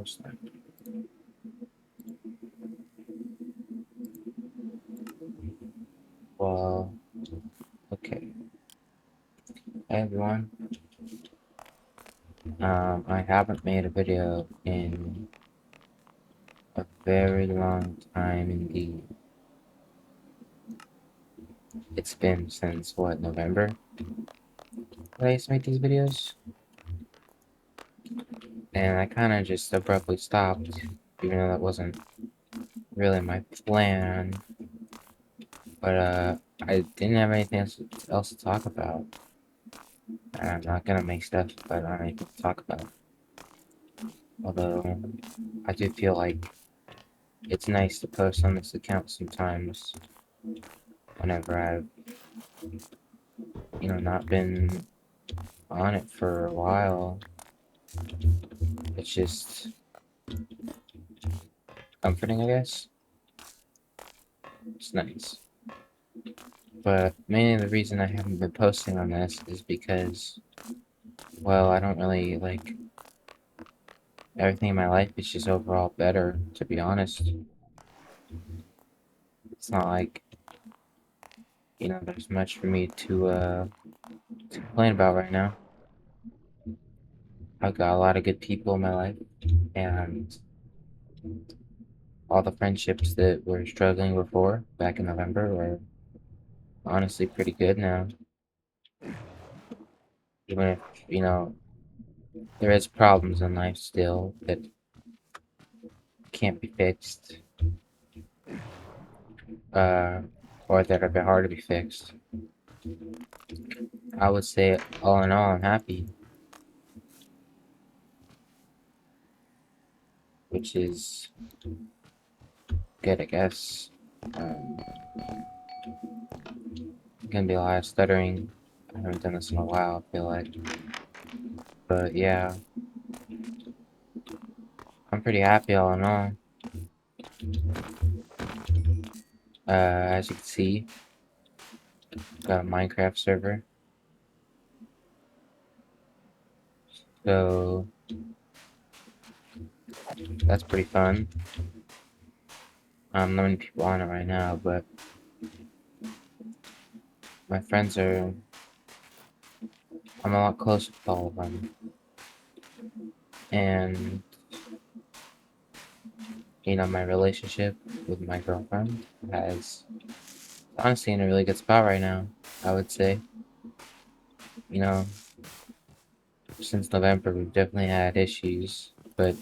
first time. Well, okay. Hey everyone. I haven't made a video in a very long time indeed. It's been since what, November? That I used to make these videos? And I kinda just abruptly stopped, even though that wasn't really my plan. But I didn't have anything else to talk about. And I'm not gonna make stuff if I don't have anything to talk about. Although I do feel like it's nice to post on this account sometimes whenever I've, not been on it for a while. It's just comforting, I guess. It's nice. But mainly the reason I haven't been posting on this is because, well, I don't really like everything in my life is just overall better, to be honest. It's not like, there's much for me to complain about right now. I've got a lot of good people in my life, and all the friendships that were struggling before back in November were honestly pretty good now. Even if, there is problems in life still that can't be fixed, uh, or that are a bit hard to be fixed. I would say, all in all, I'm happy, which is good, I guess. Gonna be a lot of stuttering. I haven't done this in a while, I feel like. But yeah, I'm pretty happy all in all. As you can see, got a Minecraft server. So that's pretty fun. Not many people on it right now, but my friends are. I'm a lot closer with all of them, and my relationship with my girlfriend has honestly in a really good spot right now. I would say, you know, since November we've definitely had issues, but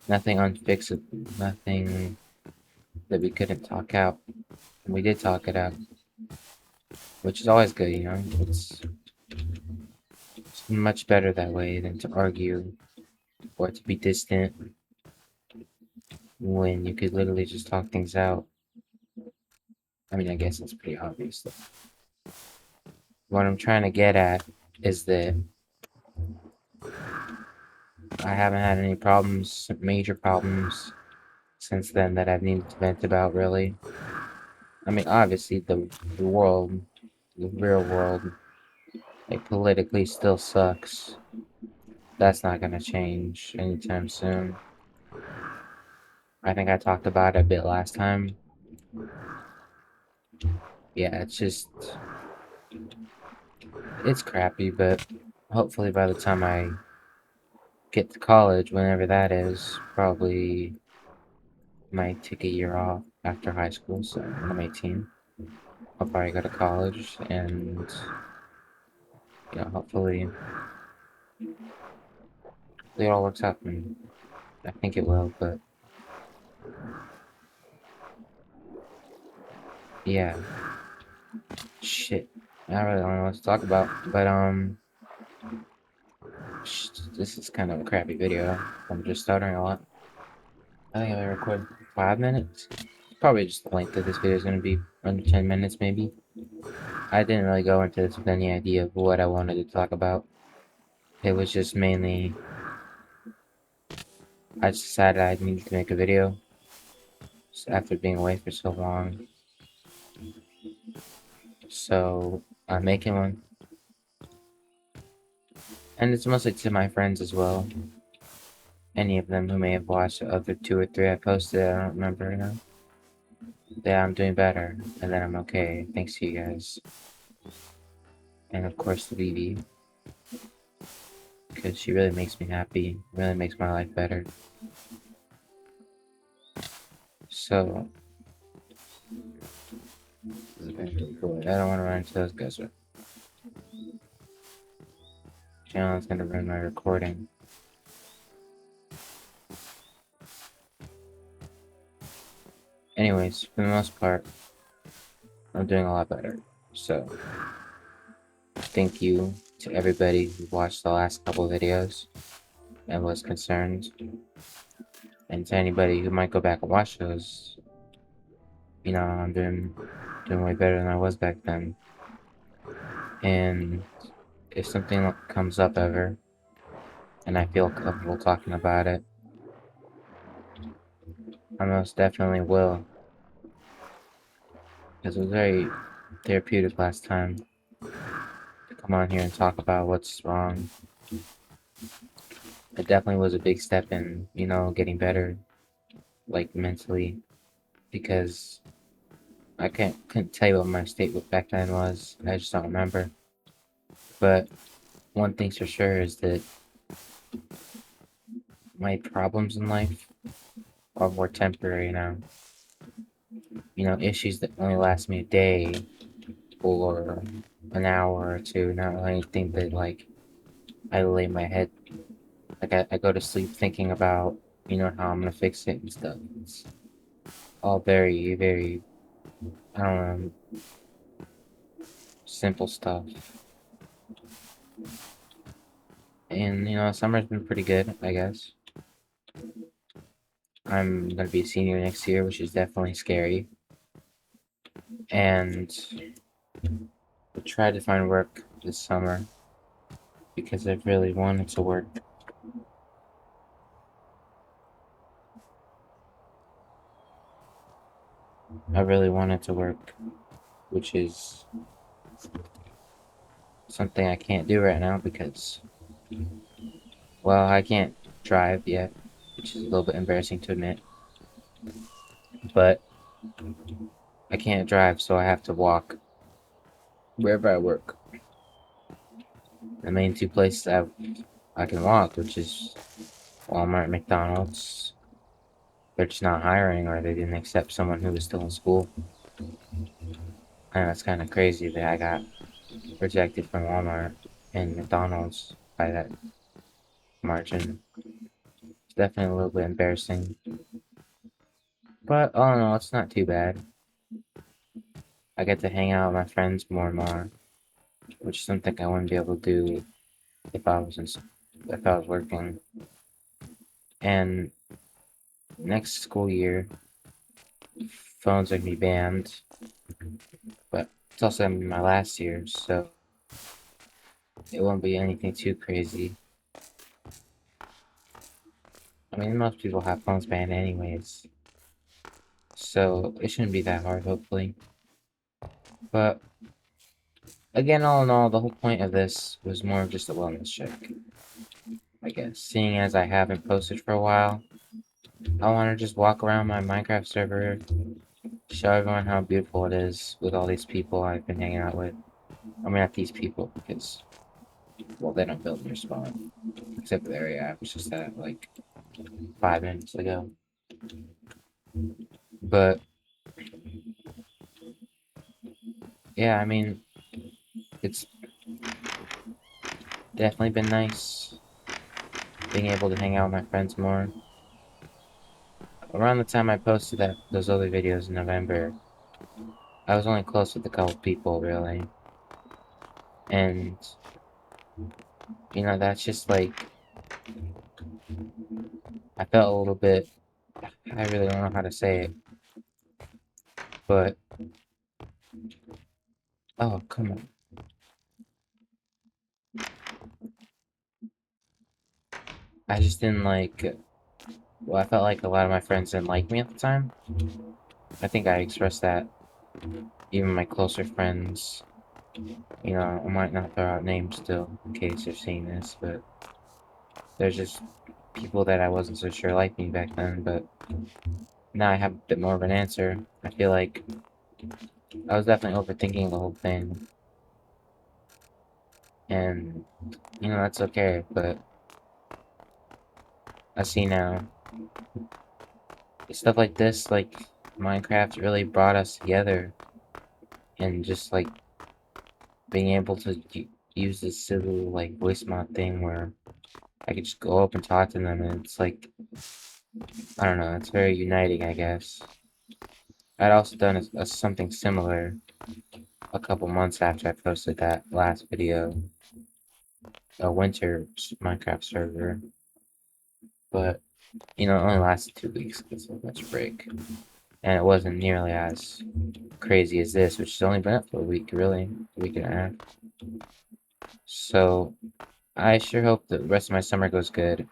nothing unfixable, nothing that we couldn't talk out. And we did talk it out, which is always good. It's much better that way than to argue or to be distant when you could literally just talk things out. I mean, I guess it's pretty obvious. What I'm trying to get at is that I haven't had any problems, major problems, since then that I've needed to vent about, really. I mean, obviously, the world, the real world, like, politically still sucks. That's not gonna change anytime soon. I think I talked about it a bit last time. Yeah, it's crappy, but hopefully by the time I get to college, whenever that is, probably might take a year off after high school, so when I'm 18, I'll probably go to college, and, hopefully it all works out for me. I think it will, but yeah. Shit. I really don't know what to talk about, but, this is kind of a crappy video. I'm just stuttering a lot. I think I recorded 5 minutes. Probably just the length of this video is going to be under 10 minutes, maybe. I didn't really go into this with any idea of what I wanted to talk about. It was just mainly, I just decided I needed to make a video after being away for so long. So, I'm making one. And it's mostly to my friends as well. any of them who may have watched the other 2 or 3 I posted, I don't remember now, that I'm doing better and that I'm okay, thanks to you guys. And of course, Vivi, because she really makes me happy, really makes my life better. So, I don't want to run into those guys. Channel's gonna run my recording. Anyways, for the most part, I'm doing a lot better. So, thank you to everybody who watched the last couple videos and was concerned. And to anybody who might go back and watch those, you know, I'm doing way better than I was back then. And if something comes up ever, and I feel comfortable talking about it, I most definitely will. Because it was very therapeutic last time to come on here and talk about what's wrong. It definitely was a big step in, you know, getting better, like mentally, because I couldn't tell you what my state back then was. I just don't remember. But one thing's for sure is that my problems in life are more temporary now. You know, issues that only last me a day or an hour or two, not really anything that, like, I lay my head, like, I go to sleep thinking about, you know, how I'm gonna fix it and stuff. It's all very, very, I don't know, simple stuff. And, you know, summer's been pretty good, I guess. I'm gonna be a senior next year, which is definitely scary. And I tried to find work this summer because I really wanted to work. I really wanted to work, which is something I can't do right now because, well, I can't drive yet, which is a little bit embarrassing to admit. But I can't drive, so I have to walk wherever I work. The main 2 places I can walk, which is Walmart and McDonald's. They're just not hiring, or they didn't accept someone who was still in school. And that's kind of crazy that I got rejected from Walmart and McDonald's by that margin. It's definitely a little bit embarrassing. But all in all, it's not too bad. I get to hang out with my friends more and more, which is something I wouldn't be able to do if I was working. And next school year, phones are gonna be banned, but it's also gonna be my last year, so it won't be anything too crazy. I mean, most people have phones banned anyways, so it shouldn't be that hard, hopefully. But again, all in all, the whole point of this was more of just a wellness check, I guess. Seeing as I haven't posted for a while, I want to just walk around my Minecraft server, show everyone how beautiful it is with all these people I've been hanging out with. I mean, not these people, because, well, they don't build their spawn. Except for the area I was just at, like, 5 minutes ago. But, yeah, I mean, it's definitely been nice being able to hang out with my friends more. Around the time I posted those other videos in November, I was only close with a couple people, really. And, you know, that's just like, I felt a little bit, I really don't know how to say it, but, oh, come on. I just didn't like, well, I felt like a lot of my friends didn't like me at the time. I think I expressed that. Even my closer friends, you know, I might not throw out names still in case they're seeing this, but there's just people that I wasn't so sure liked me back then, but now I have a bit more of an answer. I feel like I was definitely overthinking the whole thing, and that's okay. But I see now stuff like this, like Minecraft, really brought us together, and just like being able to use this silly like voice mod thing where I could just go up and talk to them, and it's like I don't know, it's very uniting, I guess. I'd also done something similar a couple months after I posted that last video, a winter Minecraft server, but it only lasted 2 weeks because of much break, and it wasn't nearly as crazy as this, which has only been up for a week, really, a week and a half. So I sure hope the rest of my summer goes good,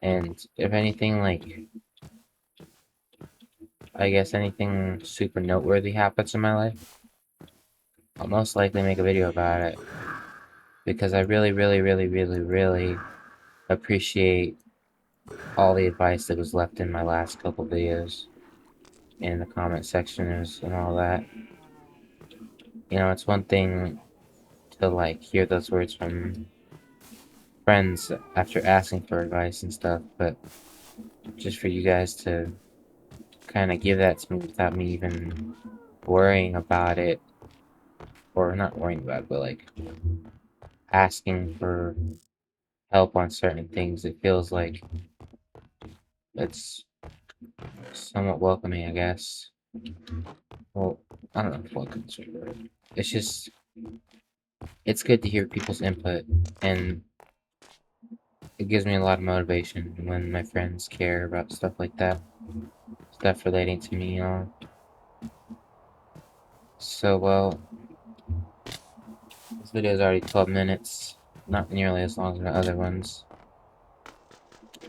and if anything, like I guess anything super noteworthy happens in my life, I'll most likely make a video about it because I really, really, really, really, really appreciate all the advice that was left in my last couple videos in the comment sections and all that. It's one thing to like hear those words from friends after asking for advice and stuff, but just for you guys to kind of give that to me without me even worrying about it, or not worrying about it, but like asking for help on certain things, it feels like it's somewhat welcoming, I guess. Well, I don't know if welcome's the right word. It's just, it's good to hear people's input, and it gives me a lot of motivation when my friends care about stuff like that, stuff relating to me. So, well, this video is already 12 minutes, not nearly as long as the other ones.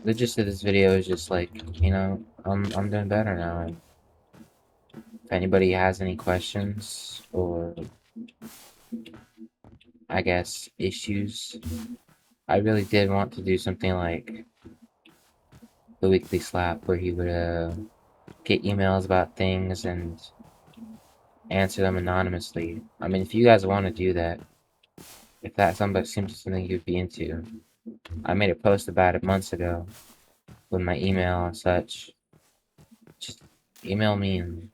The gist of this video is just like, I'm doing better now. If anybody has any questions or, I guess, issues, I really did want to do something like the weekly slap where he would get emails about things and answer them anonymously. I mean, if you guys want to do that, if that seems something you'd be into, I made a post about it months ago with my email and such. Just email me and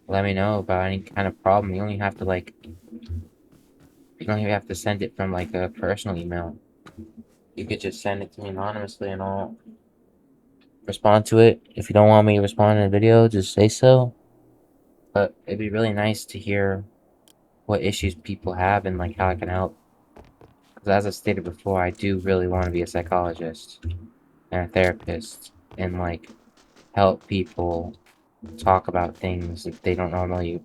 let me know about any kind of problem. You don't even have to send it from like a personal email. You could just send it to me anonymously and I'll respond to it. If you don't want me to respond in a video, just say so. But it'd be really nice to hear what issues people have and like how I can help. Because as I stated before, I do really want to be a psychologist and a therapist and like help people talk about things that they don't normally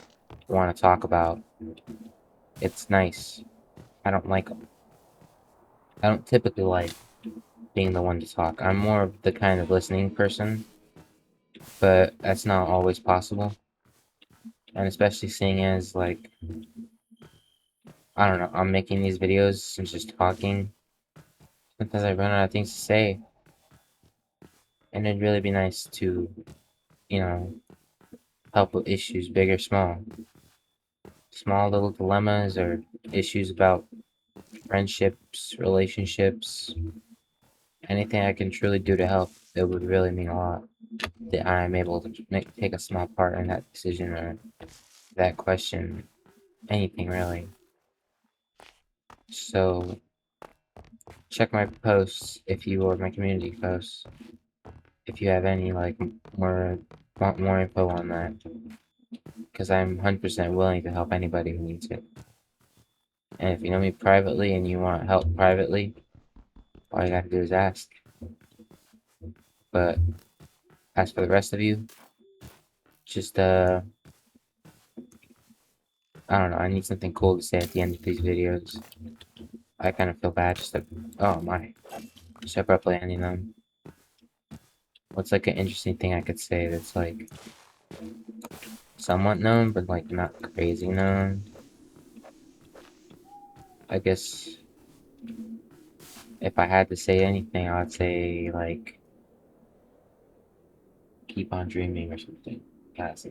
want to talk about. It's nice. I don't like I don't typically like being the one to talk. I'm more of the kind of listening person, but that's not always possible. And especially seeing as like I don't know, I'm making these videos and just talking. Sometimes I run out of things to say, and it'd really be nice to, you know, help with issues, big or small. Small little dilemmas or issues about friendships, relationships, anything I can truly do to help, it would really mean a lot that I'm able to take a small part in that decision or that question, anything really. So check my posts if you or my community posts if you have any like want more info on that, because I'm 100% willing to help anybody who needs it. And if you know me privately and you want help privately, all you gotta do is ask. But as for the rest of you, just I don't know, I need something cool to say at the end of these videos. I kind of feel bad just to, oh my, just abruptly ending them. What's like an interesting thing I could say that's like somewhat known, but like not crazy known? I guess if I had to say anything, I would say like keep on dreaming or something. Past